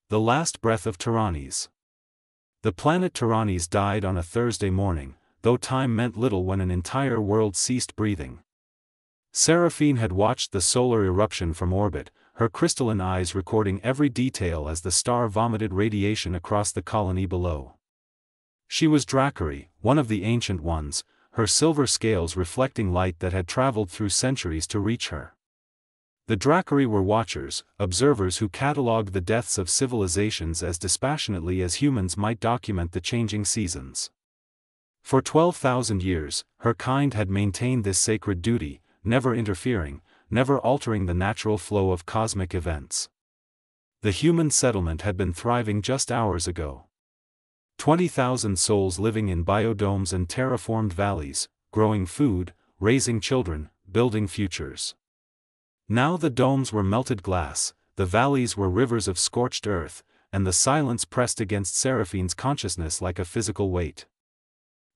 The last breath of Tyrannes. The planet Tyrannes died on a Thursday morning, though time meant little when an entire world ceased breathing. Seraphine had watched the solar eruption from orbit, her crystalline eyes recording every detail as the star vomited radiation across the colony below. She was Dracari, one of the Ancient Ones, her silver scales reflecting light that had traveled through centuries to reach her. The Dracari were watchers, observers who catalogued the deaths of civilizations as dispassionately as humans might document the changing seasons. For 12,000 years, her kind had maintained this sacred duty, never interfering, never altering the natural flow of cosmic events. The human settlement had been thriving just hours ago. 20,000 souls living in biodomes and terraformed valleys, growing food, raising children, building futures. Now the domes were melted glass, the valleys were rivers of scorched earth, and the silence pressed against Seraphine's consciousness like a physical weight.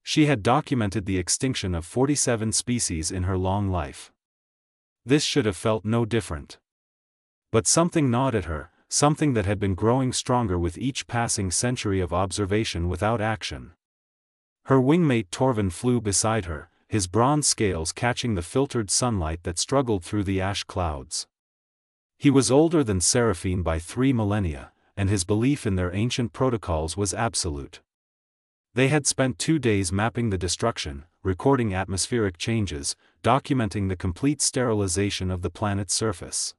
She had documented the extinction of 47 species in her long life. This should have felt no different. But something gnawed at her, something that had been growing stronger with each passing century of observation without action. Her wingmate Torvin flew beside her, his bronze scales catching the filtered sunlight that struggled through the ash clouds. He was older than Seraphine by 3 millennia, and his belief in their ancient protocols was absolute. They had spent 2 days mapping the destruction, recording atmospheric changes, documenting the complete sterilization of the planet's surface.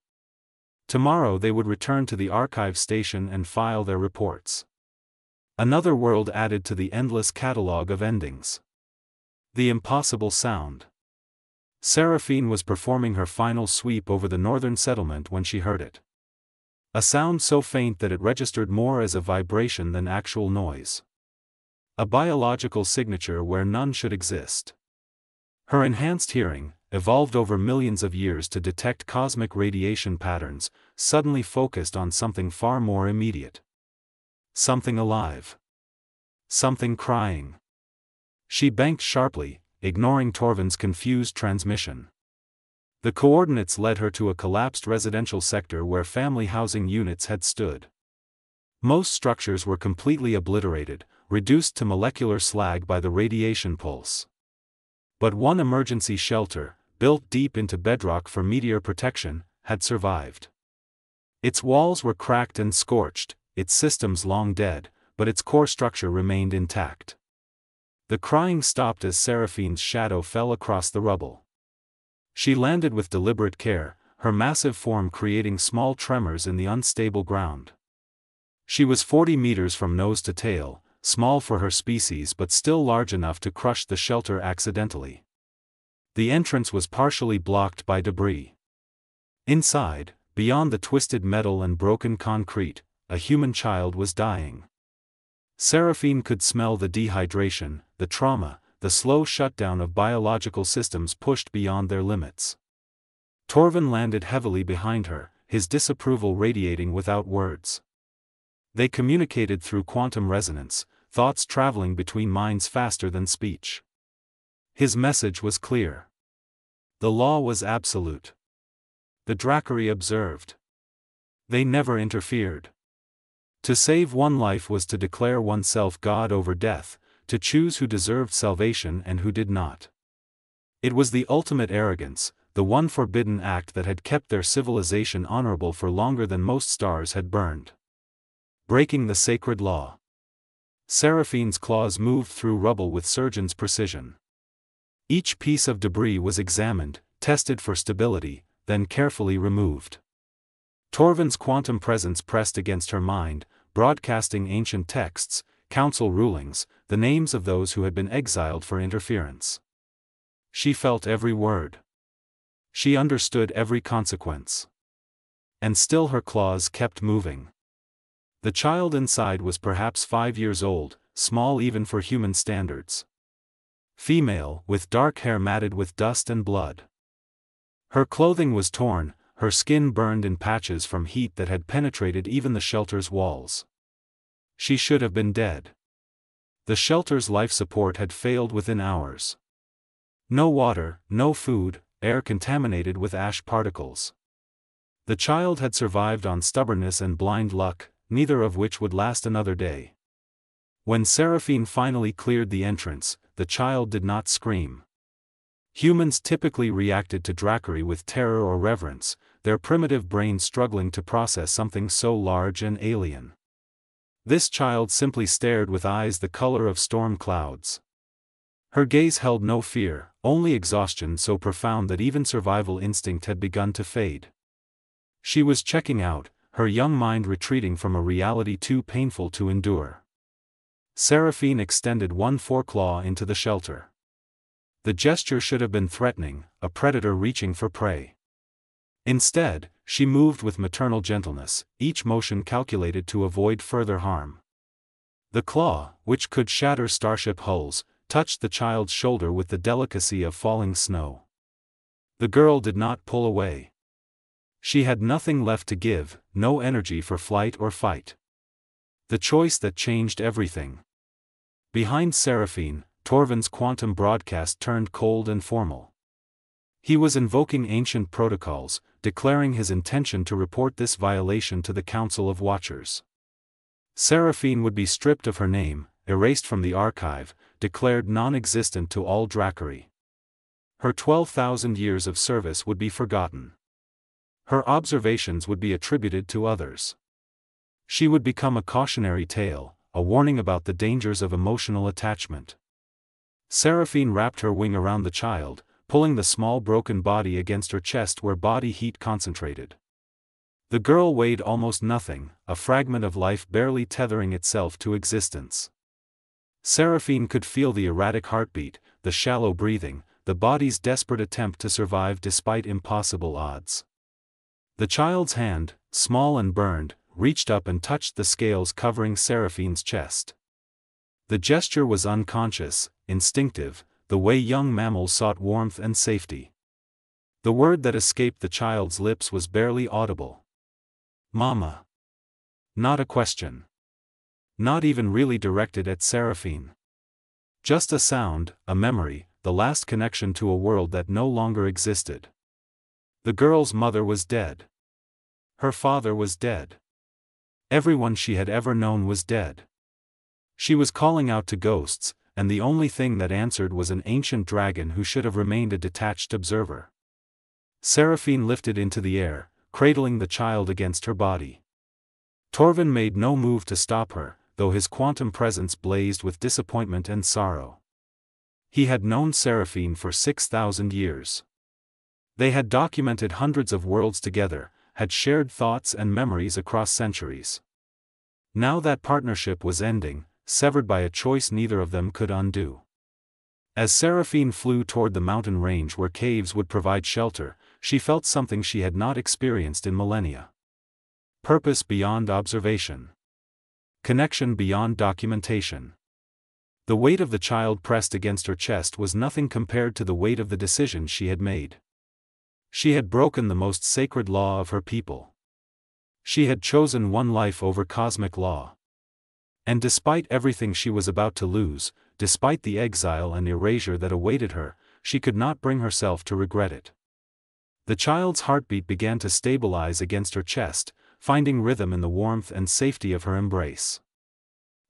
Tomorrow they would return to the archive station and file their reports. Another world added to the endless catalogue of endings. The impossible sound. Seraphine was performing her final sweep over the northern settlement when she heard it. A sound so faint that it registered more as a vibration than actual noise. A biological signature where none should exist. Her enhanced hearing, evolved over millions of years to detect cosmic radiation patterns, suddenly focused on something far more immediate. Something alive. Something crying. She banked sharply, ignoring Torvin's confused transmission. The coordinates led her to a collapsed residential sector where family housing units had stood. Most structures were completely obliterated, reduced to molecular slag by the radiation pulse. But one emergency shelter, built deep into bedrock for meteor protection, had survived. Its walls were cracked and scorched, its systems long dead, but its core structure remained intact. The crying stopped as Seraphine's shadow fell across the rubble. She landed with deliberate care, her massive form creating small tremors in the unstable ground. She was 40 meters from nose to tail, small for her species but still large enough to crush the shelter accidentally. The entrance was partially blocked by debris. Inside, beyond the twisted metal and broken concrete, a human child was dying. Seraphine could smell the dehydration, the trauma, the slow shutdown of biological systems pushed beyond their limits. Torvin landed heavily behind her, his disapproval radiating without words. They communicated through quantum resonance, thoughts traveling between minds faster than speech. His message was clear. The law was absolute. The Dracari observed. They never interfered. To save one life was to declare oneself God over death, to choose who deserved salvation and who did not. It was the ultimate arrogance, the one forbidden act that had kept their civilization honorable for longer than most stars had burned. Breaking the sacred law. Seraphine's claws moved through rubble with surgeon's precision. Each piece of debris was examined, tested for stability, then carefully removed. Torvin's quantum presence pressed against her mind, broadcasting ancient texts, council rulings, the names of those who had been exiled for interference. She felt every word. She understood every consequence. And still her claws kept moving. The child inside was perhaps 5 years old, small even for human standards. Female, with dark hair matted with dust and blood. Her clothing was torn, her skin burned in patches from heat that had penetrated even the shelter's walls. She should have been dead. The shelter's life support had failed within hours. No water, no food, air contaminated with ash particles. The child had survived on stubbornness and blind luck, neither of which would last another day. When Seraphine finally cleared the entrance, the child did not scream. Humans typically reacted to Dracari with terror or reverence, their primitive brains struggling to process something so large and alien. This child simply stared with eyes the color of storm clouds. Her gaze held no fear, only exhaustion so profound that even survival instinct had begun to fade. She was checking out, her young mind retreating from a reality too painful to endure. Seraphine extended one foreclaw into the shelter. The gesture should have been threatening, a predator reaching for prey. Instead, she moved with maternal gentleness, each motion calculated to avoid further harm. The claw, which could shatter starship hulls, touched the child's shoulder with the delicacy of falling snow. The girl did not pull away. She had nothing left to give, no energy for flight or fight. The choice that changed everything. Behind Seraphine, Torvin's quantum broadcast turned cold and formal. He was invoking ancient protocols, declaring his intention to report this violation to the Council of Watchers. Seraphine would be stripped of her name, erased from the archive, declared non-existent to all Dracari. Her 12,000 years of service would be forgotten. Her observations would be attributed to others. She would become a cautionary tale, a warning about the dangers of emotional attachment. Seraphine wrapped her wing around the child, pulling the small broken body against her chest where body heat concentrated. The girl weighed almost nothing, a fragment of life barely tethering itself to existence. Seraphine could feel the erratic heartbeat, the shallow breathing, the body's desperate attempt to survive despite impossible odds. The child's hand, small and burned, reached up and touched the scales covering Seraphine's chest. The gesture was unconscious, instinctive, the way young mammals sought warmth and safety. The word that escaped the child's lips was barely audible. Mama. Not a question. Not even really directed at Seraphine. Just a sound, a memory, the last connection to a world that no longer existed. The girl's mother was dead. Her father was dead. Everyone she had ever known was dead. She was calling out to ghosts, and the only thing that answered was an ancient dragon who should have remained a detached observer. Seraphine lifted into the air, cradling the child against her body. Torvin made no move to stop her, though his quantum presence blazed with disappointment and sorrow. He had known Seraphine for 6,000 years. They had documented hundreds of worlds together, had shared thoughts and memories across centuries. Now that partnership was ending, severed by a choice neither of them could undo. As Seraphine flew toward the mountain range where caves would provide shelter, she felt something she had not experienced in millennia. Purpose beyond observation. Connection beyond documentation. The weight of the child pressed against her chest was nothing compared to the weight of the decision she had made. She had broken the most sacred law of her people. She had chosen one life over cosmic law. And despite everything she was about to lose, despite the exile and erasure that awaited her, she could not bring herself to regret it. The child's heartbeat began to stabilize against her chest, finding rhythm in the warmth and safety of her embrace.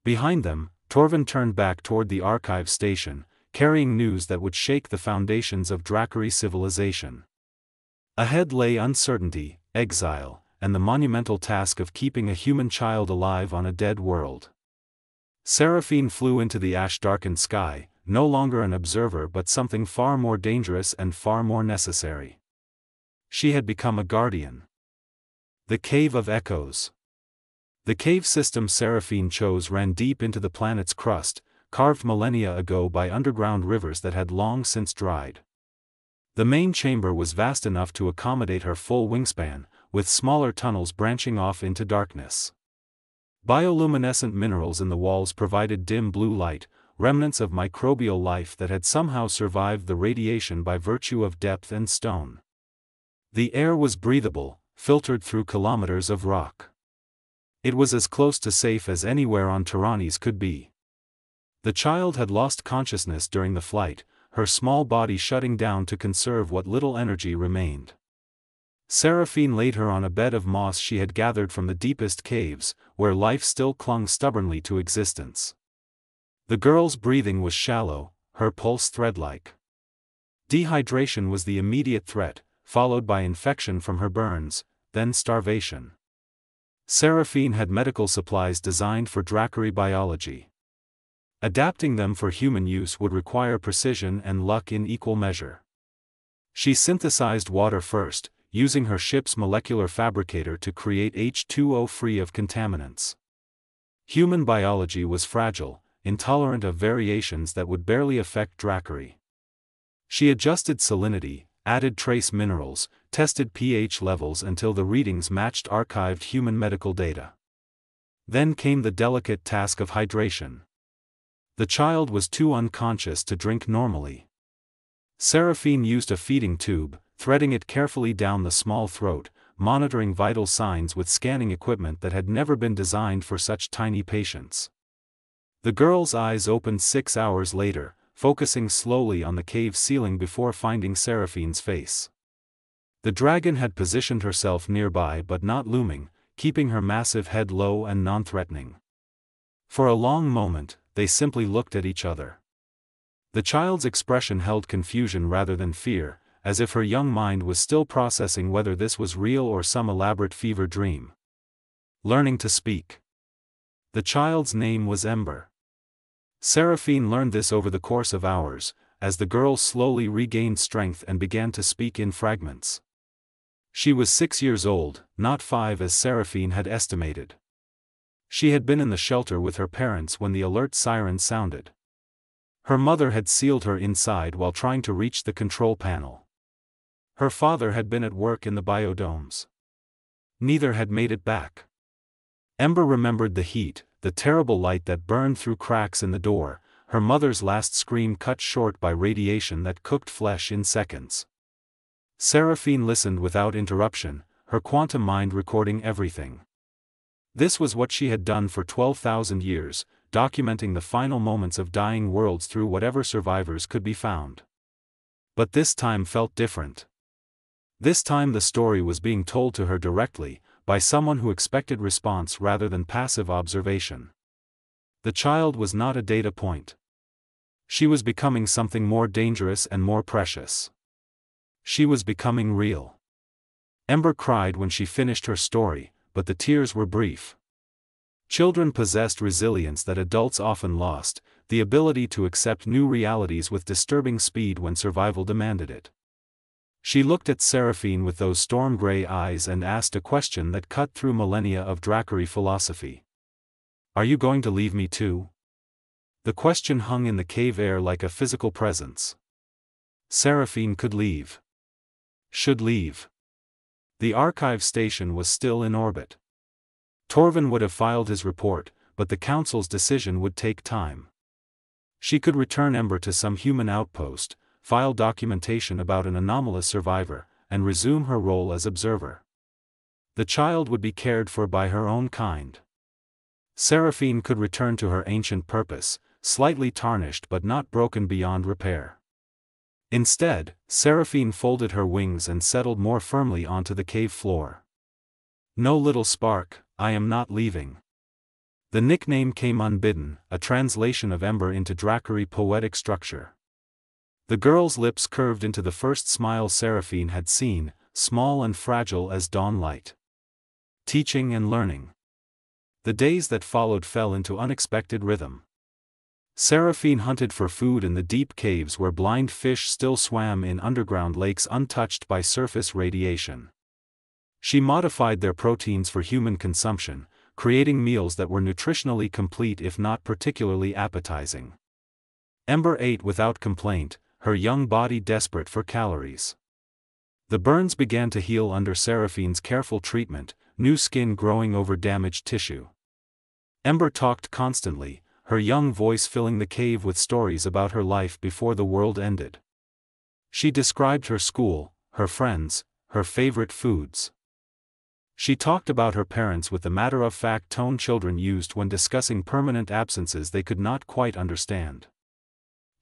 Behind them, Torvin turned back toward the archive station, carrying news that would shake the foundations of Dracari civilization. Ahead lay uncertainty, exile, and the monumental task of keeping a human child alive on a dead world. Seraphine flew into the ash-darkened sky, no longer an observer but something far more dangerous and far more necessary. She had become a guardian. The Cave of Echoes. The cave system Seraphine chose ran deep into the planet's crust, carved millennia ago by underground rivers that had long since dried. The main chamber was vast enough to accommodate her full wingspan, with smaller tunnels branching off into darkness. Bioluminescent minerals in the walls provided dim blue light, remnants of microbial life that had somehow survived the radiation by virtue of depth and stone. The air was breathable, filtered through kilometers of rock. It was as close to safe as anywhere on Tyrannis could be. The child had lost consciousness during the flight, her small body shutting down to conserve what little energy remained. Seraphine laid her on a bed of moss she had gathered from the deepest caves, where life still clung stubbornly to existence. The girl's breathing was shallow, her pulse thread-like. Dehydration was the immediate threat, followed by infection from her burns, then starvation. Seraphine had medical supplies designed for Dracari biology. Adapting them for human use would require precision and luck in equal measure. She synthesized water first, using her ship's molecular fabricator to create H2O free of contaminants. Human biology was fragile, intolerant of variations that would barely affect Dracari. She adjusted salinity, added trace minerals, tested pH levels until the readings matched archived human medical data. Then came the delicate task of hydration. The child was too unconscious to drink normally. Seraphine used a feeding tube, threading it carefully down the small throat, monitoring vital signs with scanning equipment that had never been designed for such tiny patients. The girl's eyes opened 6 hours later, focusing slowly on the cave ceiling before finding Seraphine's face. The dragon had positioned herself nearby but not looming, keeping her massive head low and non-threatening. For a long moment, they simply looked at each other. The child's expression held confusion rather than fear, as if her young mind was still processing whether this was real or some elaborate fever dream. Learning to speak. The child's name was Ember. Seraphine learned this over the course of hours, as the girl slowly regained strength and began to speak in fragments. She was 6 years old, not 5 as Seraphine had estimated. She had been in the shelter with her parents when the alert siren sounded. Her mother had sealed her inside while trying to reach the control panel. Her father had been at work in the biodomes. Neither had made it back. Ember remembered the heat, the terrible light that burned through cracks in the door, her mother's last scream cut short by radiation that cooked flesh in seconds. Seraphine listened without interruption, her quantum mind recording everything. This was what she had done for 12,000 years, documenting the final moments of dying worlds through whatever survivors could be found. But this time felt different. This time the story was being told to her directly, by someone who expected response rather than passive observation. The child was not a data point. She was becoming something more dangerous and more precious. She was becoming real. Ember cried when she finished her story, but the tears were brief. Children possessed resilience that adults often lost, the ability to accept new realities with disturbing speed when survival demanded it. She looked at Seraphine with those storm-gray eyes and asked a question that cut through millennia of Dracari philosophy. "Are you going to leave me too?" The question hung in the cave air like a physical presence. Seraphine could leave. Should leave. The archive station was still in orbit. Torvin would have filed his report, but the council's decision would take time. She could return Ember to some human outpost, file documentation about an anomalous survivor, and resume her role as observer. The child would be cared for by her own kind. Seraphine could return to her ancient purpose, slightly tarnished but not broken beyond repair. Instead, Seraphine folded her wings and settled more firmly onto the cave floor. "No little spark, I am not leaving." The nickname came unbidden, a translation of Ember into Dracari poetic structure. The girl's lips curved into the first smile Seraphine had seen, small and fragile as dawn light. Teaching and learning. The days that followed fell into unexpected rhythm. Seraphine hunted for food in the deep caves where blind fish still swam in underground lakes untouched by surface radiation. She modified their proteins for human consumption, creating meals that were nutritionally complete if not particularly appetizing. Ember ate without complaint, her young body desperate for calories. The burns began to heal under Seraphine's careful treatment, new skin growing over damaged tissue. Ember talked constantly, her young voice filling the cave with stories about her life before the world ended. She described her school, her friends, her favorite foods. She talked about her parents with the matter-of-fact tone children used when discussing permanent absences they could not quite understand.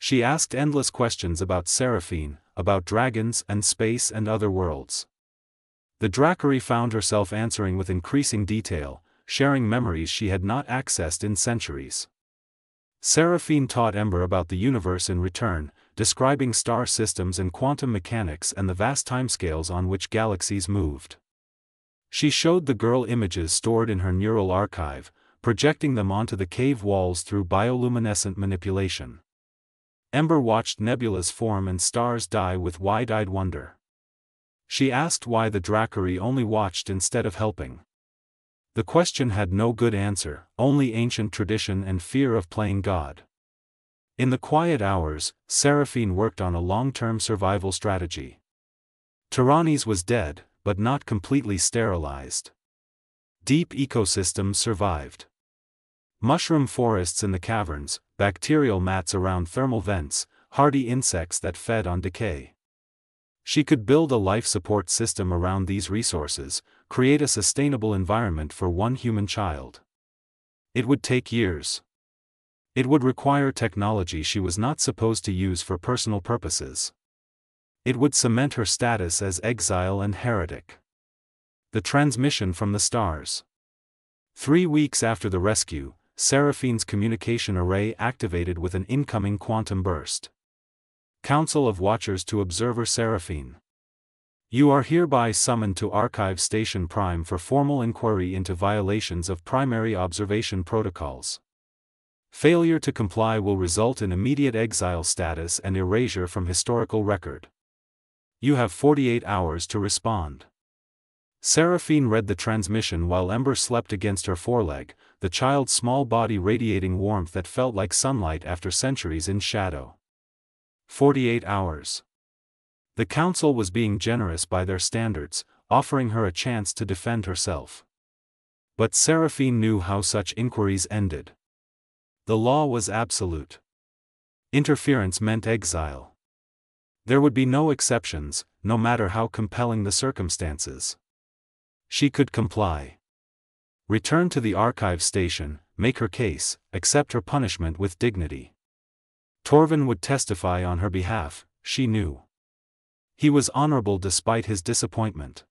She asked endless questions about Seraphine, about dragons and space and other worlds. The Dracari found herself answering with increasing detail, sharing memories she had not accessed in centuries. Seraphine taught Ember about the universe in return, describing star systems and quantum mechanics and the vast timescales on which galaxies moved. She showed the girl images stored in her neural archive, projecting them onto the cave walls through bioluminescent manipulation. Ember watched nebulas form and stars die with wide-eyed wonder. She asked why the Dracari only watched instead of helping. The question had no good answer, only ancient tradition and fear of playing God. In the quiet hours, Seraphine worked on a long-term survival strategy. Tyrannes was dead, but not completely sterilized. Deep ecosystems survived. Mushroom forests in the caverns, bacterial mats around thermal vents, hardy insects that fed on decay. She could build a life support system around these resources, create a sustainable environment for one human child. It would take years. It would require technology she was not supposed to use for personal purposes. It would cement her status as exile and heretic. The transmission from the stars. 3 weeks after the rescue, Seraphine's communication array activated with an incoming quantum burst. Council of Watchers to Observer Seraphine. You are hereby summoned to Archive Station Prime for formal inquiry into violations of primary observation protocols. Failure to comply will result in immediate exile status and erasure from historical record. You have 48 hours to respond. Seraphine read the transmission while Ember slept against her foreleg, the child's small body radiating warmth that felt like sunlight after centuries in shadow. 48 hours. The council was being generous by their standards, offering her a chance to defend herself. But Seraphine knew how such inquiries ended. The law was absolute. Interference meant exile. There would be no exceptions, no matter how compelling the circumstances. She could comply. Return to the archive station, make her case, accept her punishment with dignity. Torvin would testify on her behalf, she knew. He was honorable despite his disappointment.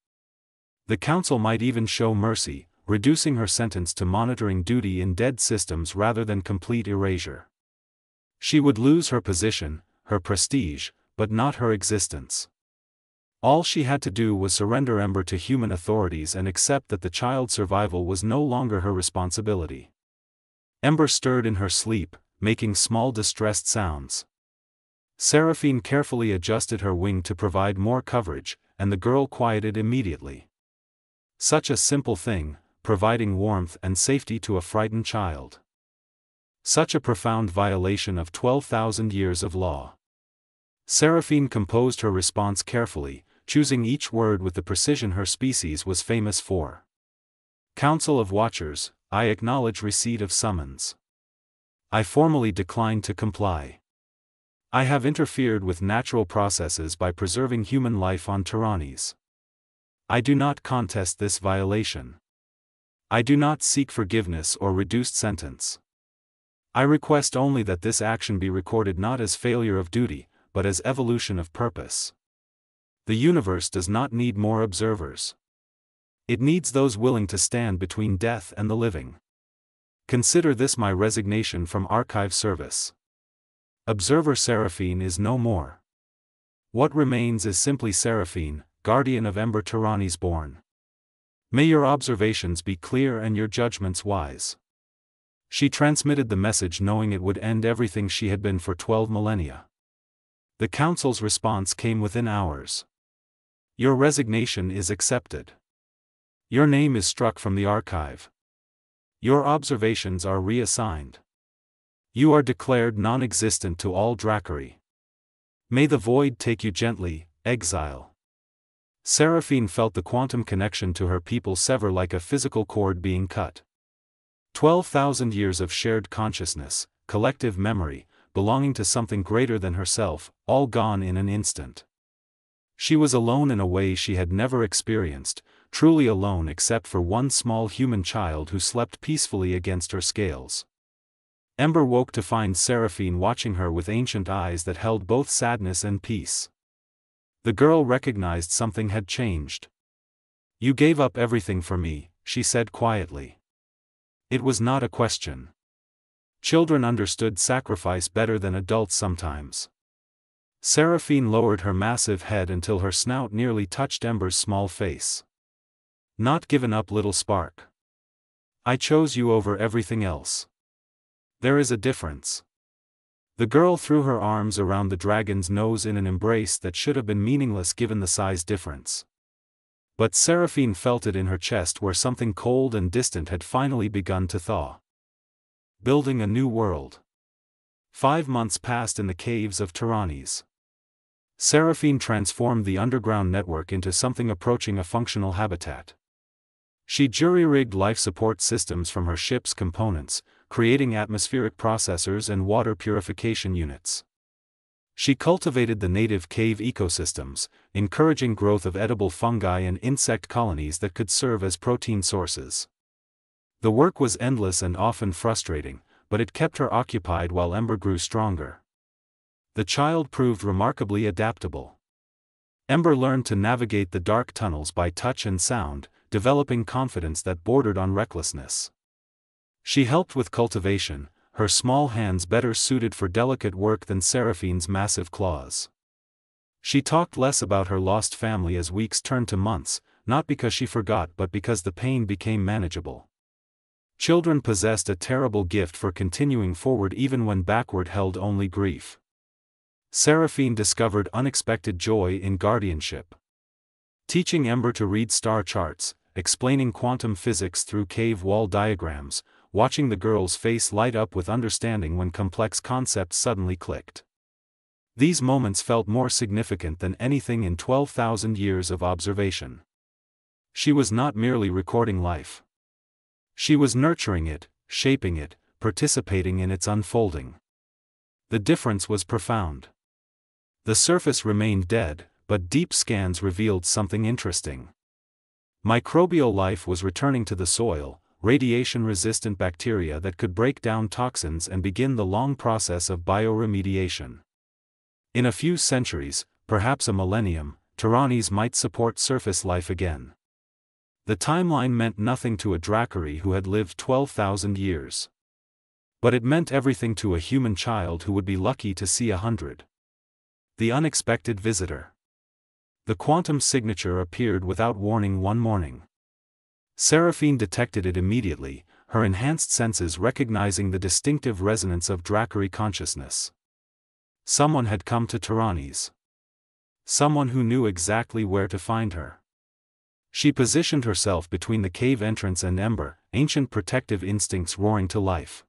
The council might even show mercy, reducing her sentence to monitoring duty in dead systems rather than complete erasure. She would lose her position, her prestige, but not her existence. All she had to do was surrender Ember to human authorities and accept that the child's survival was no longer her responsibility. Ember stirred in her sleep, making small distressed sounds. Seraphine carefully adjusted her wing to provide more coverage, and the girl quieted immediately. Such a simple thing, providing warmth and safety to a frightened child. Such a profound violation of 12,000 years of law. Seraphine composed her response carefully, choosing each word with the precision her species was famous for. Council of Watchers, I acknowledge receipt of summons. I formally decline to comply. I have interfered with natural processes by preserving human life on Tyrannes. I do not contest this violation. I do not seek forgiveness or reduced sentence. I request only that this action be recorded not as failure of duty, but as evolution of purpose. The universe does not need more observers. It needs those willing to stand between death and the living. Consider this my resignation from archive service. Observer Seraphine is no more. What remains is simply Seraphine, guardian of Ember Tyrannes born. May your observations be clear and your judgments wise. She transmitted the message knowing it would end everything she had been for 12 millennia. The council's response came within hours. Your resignation is accepted. Your name is struck from the archive. Your observations are reassigned. You are declared non-existent to all Dracari. May the void take you gently, exile. Seraphine felt the quantum connection to her people sever like a physical cord being cut. 12,000 years of shared consciousness, collective memory, belonging to something greater than herself, all gone in an instant. She was alone in a way she had never experienced, truly alone except for one small human child who slept peacefully against her scales. Ember woke to find Seraphine watching her with ancient eyes that held both sadness and peace. The girl recognized something had changed. You gave up everything for me, she said quietly. It was not a question. Children understood sacrifice better than adults sometimes. Seraphine lowered her massive head until her snout nearly touched Ember's small face. Not given up, little spark. I chose you over everything else. There is a difference. The girl threw her arms around the dragon's nose in an embrace that should have been meaningless given the size difference. But Seraphine felt it in her chest where something cold and distant had finally begun to thaw. Building a new world. 5 months passed in the caves of Tyrannies. Seraphine transformed the underground network into something approaching a functional habitat. She jury-rigged life support systems from her ship's components, creating atmospheric processors and water purification units. She cultivated the native cave ecosystems, encouraging growth of edible fungi and insect colonies that could serve as protein sources. The work was endless and often frustrating, but it kept her occupied while Ember grew stronger. The child proved remarkably adaptable. Ember learned to navigate the dark tunnels by touch and sound, developing confidence that bordered on recklessness. She helped with cultivation, her small hands better suited for delicate work than Seraphine's massive claws. She talked less about her lost family as weeks turned to months, not because she forgot but because the pain became manageable. Children possessed a terrible gift for continuing forward even when backward held only grief. Seraphine discovered unexpected joy in guardianship. Teaching Ember to read star charts, explaining quantum physics through cave wall diagrams, watching the girl's face light up with understanding when complex concepts suddenly clicked. These moments felt more significant than anything in 12,000 years of observation. She was not merely recording life. She was nurturing it, shaping it, participating in its unfolding. The difference was profound. The surface remained dead, but deep scans revealed something interesting. Microbial life was returning to the soil, radiation-resistant bacteria that could break down toxins and begin the long process of bioremediation. In a few centuries, perhaps a millennium, Tyrannies might support surface life again. The timeline meant nothing to a Dracari who had lived 12,000 years. But it meant everything to a human child who would be lucky to see 100. The unexpected visitor. The quantum signature appeared without warning one morning. Seraphine detected it immediately, her enhanced senses recognizing the distinctive resonance of Dracari consciousness. Someone had come to Tyrannies. Someone who knew exactly where to find her. She positioned herself between the cave entrance and Ember, ancient protective instincts roaring to life.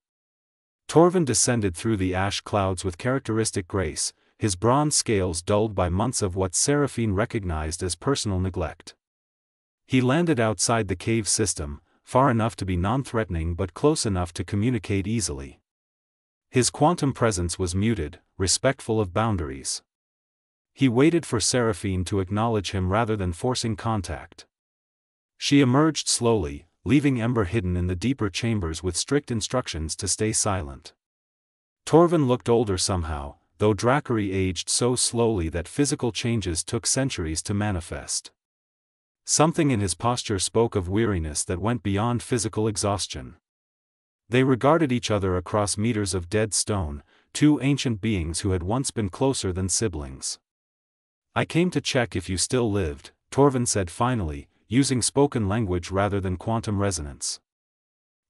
Torvin descended through the ash clouds with characteristic grace, his bronze scales dulled by months of what Seraphine recognized as personal neglect. He landed outside the cave system, far enough to be non-threatening but close enough to communicate easily. His quantum presence was muted, respectful of boundaries. He waited for Seraphine to acknowledge him rather than forcing contact. She emerged slowly, leaving Ember hidden in the deeper chambers with strict instructions to stay silent. Torvin looked older somehow, though Dracari aged so slowly that physical changes took centuries to manifest. Something in his posture spoke of weariness that went beyond physical exhaustion. They regarded each other across meters of dead stone, two ancient beings who had once been closer than siblings. "I came to check if you still lived," Torvin said finally, using spoken language rather than quantum resonance.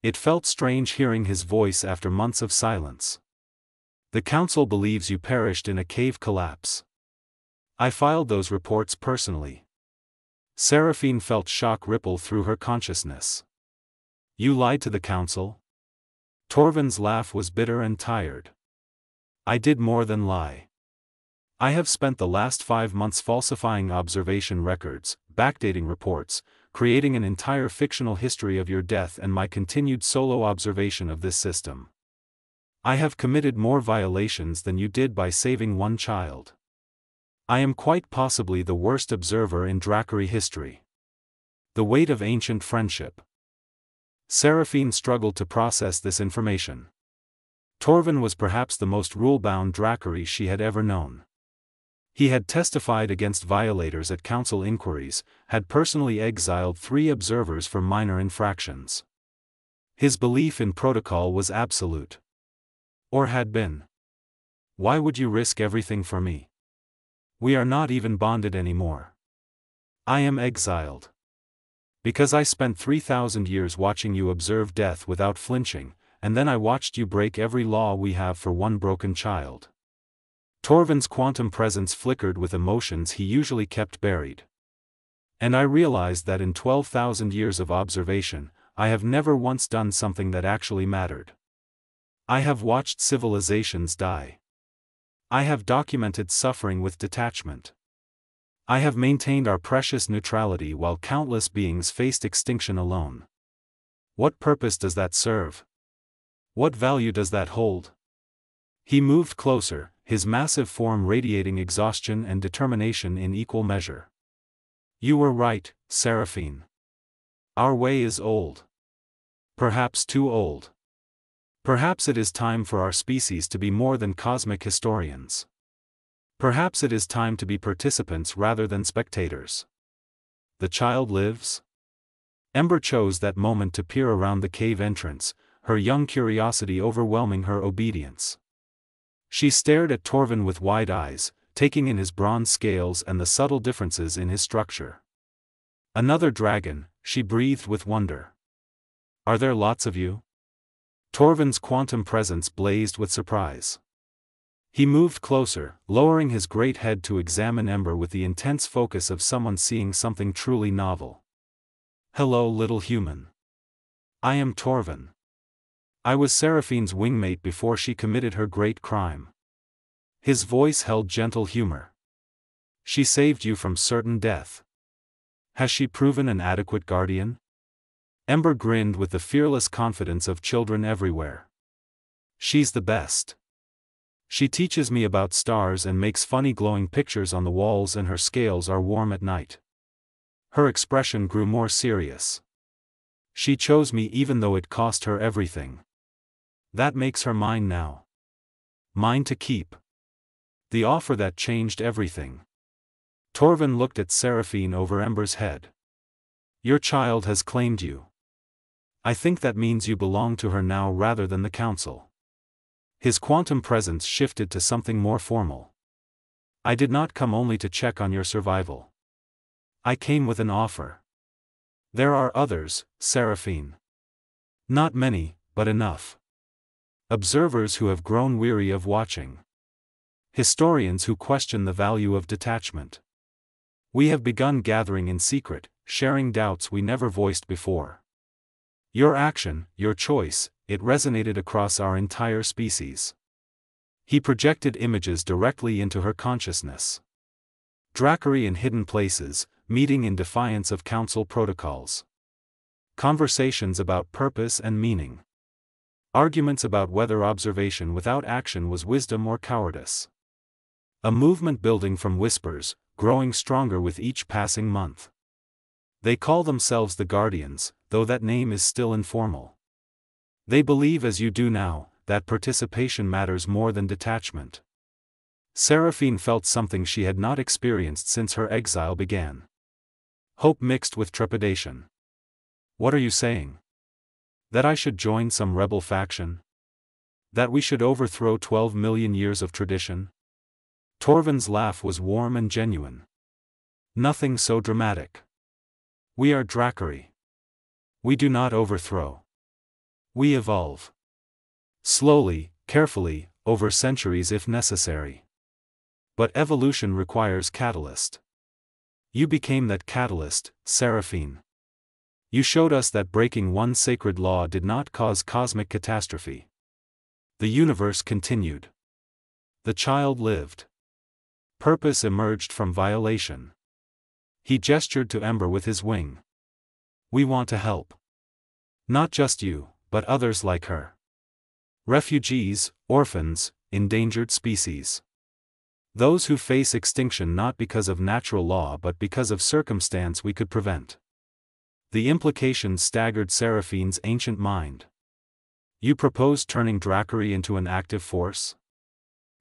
It felt strange hearing his voice after months of silence. "The Council believes you perished in a cave collapse. I filed those reports personally." Seraphine felt shock ripple through her consciousness. "You lied to the Council?" Torvin's laugh was bitter and tired. "I did more than lie. I have spent the last 5 months falsifying observation records, backdating reports, creating an entire fictional history of your death and my continued solo observation of this system. I have committed more violations than you did by saving one child. I am quite possibly the worst observer in Dracari history. The weight of ancient friendship." Seraphine struggled to process this information. Torvin was perhaps the most rule-bound Dracari she had ever known. He had testified against violators at council inquiries, had personally exiled 3 observers for minor infractions. His belief in protocol was absolute. Or had been. Why would you risk everything for me? We are not even bonded anymore. I am exiled. Because I spent 3,000 years watching you observe death without flinching, and then I watched you break every law we have for one broken child. Torvin's quantum presence flickered with emotions he usually kept buried. And I realized that in 12,000 years of observation, I have never once done something that actually mattered. I have watched civilizations die. I have documented suffering with detachment. I have maintained our precious neutrality while countless beings faced extinction alone. What purpose does that serve? What value does that hold? He moved closer, his massive form radiating exhaustion and determination in equal measure. You were right, Seraphine. Our way is old. Perhaps too old. Perhaps it is time for our species to be more than cosmic historians. Perhaps it is time to be participants rather than spectators. The child lives? Ember chose that moment to peer around the cave entrance, her young curiosity overwhelming her obedience. She stared at Torvin with wide eyes, taking in his bronze scales and the subtle differences in his structure. Another dragon, she breathed with wonder. Are there lots of you? Torvin's quantum presence blazed with surprise. He moved closer, lowering his great head to examine Ember with the intense focus of someone seeing something truly novel. Hello, little human. I am Torvin. I was Seraphine's wingmate before she committed her great crime. His voice held gentle humor. She saved you from certain death. Has she proven an adequate guardian? Ember grinned with the fearless confidence of children everywhere. She's the best. She teaches me about stars and makes funny glowing pictures on the walls, and her scales are warm at night. Her expression grew more serious. She chose me even though it cost her everything. That makes her mine now. Mine to keep. The offer that changed everything. Torvin looked at Seraphine over Ember's head. Your child has claimed you. I think that means you belong to her now rather than the council. His quantum presence shifted to something more formal. I did not come only to check on your survival. I came with an offer. There are others, Seraphine. Not many, but enough. Observers who have grown weary of watching. Historians who question the value of detachment. We have begun gathering in secret, sharing doubts we never voiced before. Your action, your choice, it resonated across our entire species. He projected images directly into her consciousness. Drakery in hidden places, meeting in defiance of council protocols. Conversations about purpose and meaning. Arguments about whether observation without action was wisdom or cowardice. A movement building from whispers, growing stronger with each passing month. They call themselves the Guardians, though that name is still informal. They believe, as you do now, that participation matters more than detachment. Seraphine felt something she had not experienced since her exile began. Hope mixed with trepidation. What are you saying? That I should join some rebel faction? That we should overthrow 12 million years of tradition? Torvin's laugh was warm and genuine. Nothing so dramatic. We are Drakery. We do not overthrow. We evolve. Slowly, carefully, over centuries if necessary. But evolution requires catalyst. You became that catalyst, Seraphine. You showed us that breaking one sacred law did not cause cosmic catastrophe. The universe continued. The child lived. Purpose emerged from violation. He gestured to Ember with his wing. We want to help. Not just you, but others like her. Refugees, orphans, endangered species. Those who face extinction not because of natural law but because of circumstance we could prevent. The implications staggered Seraphine's ancient mind. You proposed turning Drakery into an active force?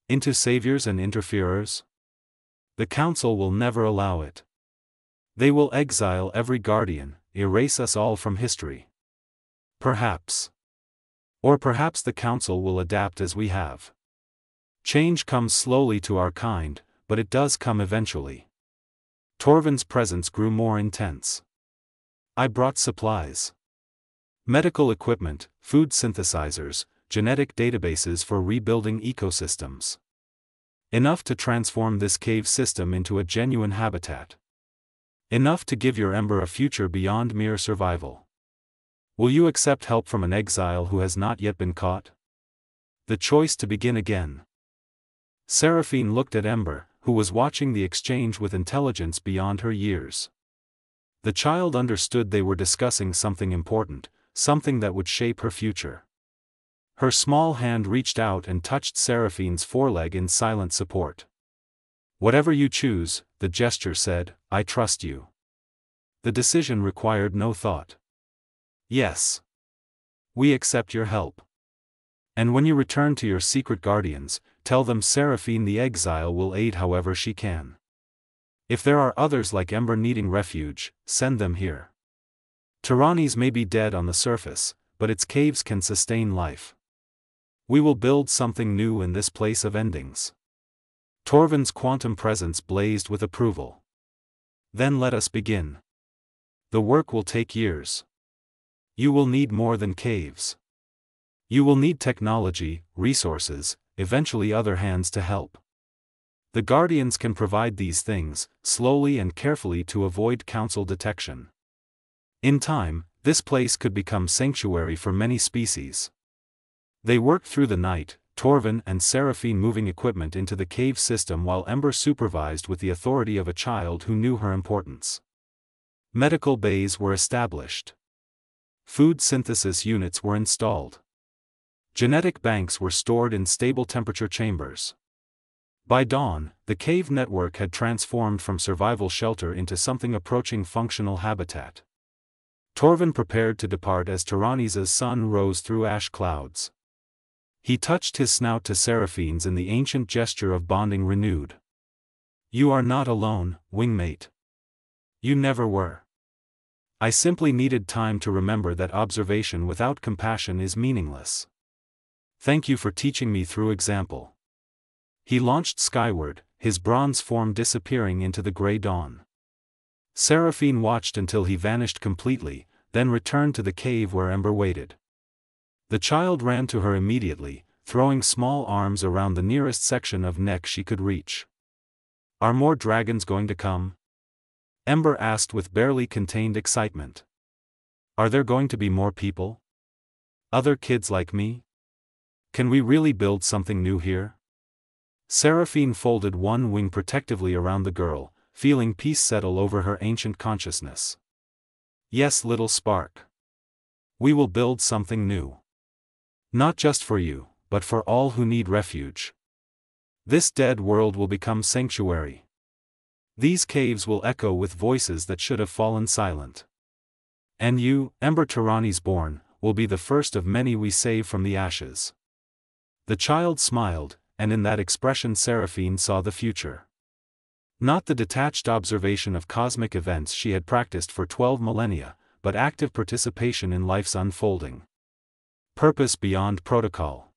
Into saviors and interferers? The council will never allow it. They will exile every guardian, erase us all from history. Perhaps. Or perhaps the council will adapt as we have. Change comes slowly to our kind, but it does come eventually. Torvin's presence grew more intense. I brought supplies. Medical equipment, food synthesizers, genetic databases for rebuilding ecosystems. Enough to transform this cave system into a genuine habitat. Enough to give your Ember a future beyond mere survival. Will you accept help from an exile who has not yet been caught? The choice to begin again. Seraphine looked at Ember, who was watching the exchange with intelligence beyond her years. The child understood they were discussing something important, something that would shape her future. Her small hand reached out and touched Seraphine's foreleg in silent support. Whatever you choose, the gesture said, I trust you. The decision required no thought. Yes. We accept your help. And when you return to your secret guardians, tell them Seraphine the exile will aid however she can. If there are others like Ember needing refuge, send them here. Tyrannies may be dead on the surface, but its caves can sustain life. We will build something new in this place of endings. Torvin's quantum presence blazed with approval. Then let us begin. The work will take years. You will need more than caves. You will need technology, resources, eventually other hands to help. The Guardians can provide these things, slowly and carefully to avoid council detection. In time, this place could become sanctuary for many species. They worked through the night, Torvin and Seraphine moving equipment into the cave system while Ember supervised with the authority of a child who knew her importance. Medical bays were established. Food synthesis units were installed. Genetic banks were stored in stable temperature chambers. By dawn, the cave network had transformed from survival shelter into something approaching functional habitat. Torvin prepared to depart as Tyrannisa's sun rose through ash clouds. He touched his snout to Seraphine's in the ancient gesture of bonding renewed. You are not alone, wingmate. You never were. I simply needed time to remember that observation without compassion is meaningless. Thank you for teaching me through example. He launched skyward, his bronze form disappearing into the gray dawn. Seraphine watched until he vanished completely, then returned to the cave where Ember waited. The child ran to her immediately, throwing small arms around the nearest section of neck she could reach. Are more dragons going to come? Ember asked with barely contained excitement. Are there going to be more people? Other kids like me? Can we really build something new here? Seraphine folded one wing protectively around the girl, feeling peace settle over her ancient consciousness. Yes, little spark. We will build something new. Not just for you, but for all who need refuge. This dead world will become sanctuary. These caves will echo with voices that should have fallen silent. And you, Ember Tyrannies born, will be the first of many we save from the ashes. The child smiled, and in that expression Seraphine saw the future. Not the detached observation of cosmic events she had practiced for 12 millennia, but active participation in life's unfolding. Purpose beyond protocol.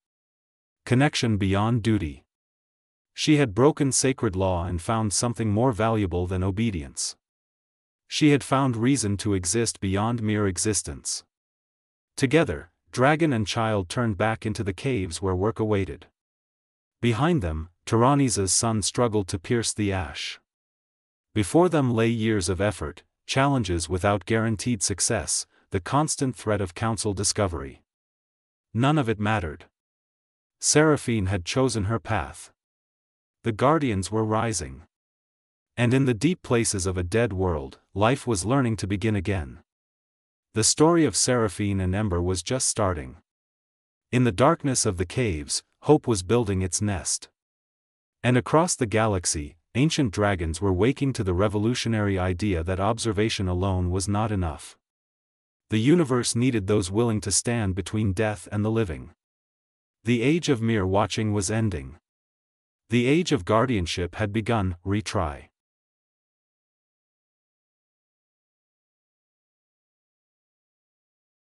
Connection beyond duty. She had broken sacred law and found something more valuable than obedience. She had found reason to exist beyond mere existence. Together, dragon and child turned back into the caves where work awaited. Behind them, Tyrannisa's sun struggled to pierce the ash. Before them lay years of effort, challenges without guaranteed success, the constant threat of council discovery. None of it mattered. Seraphine had chosen her path. The Guardians were rising. And in the deep places of a dead world, life was learning to begin again. The story of Seraphine and Ember was just starting. In the darkness of the caves, hope was building its nest. And across the galaxy, ancient dragons were waking to the revolutionary idea that observation alone was not enough. The universe needed those willing to stand between death and the living. The age of mere watching was ending. The age of guardianship had begun. Retry.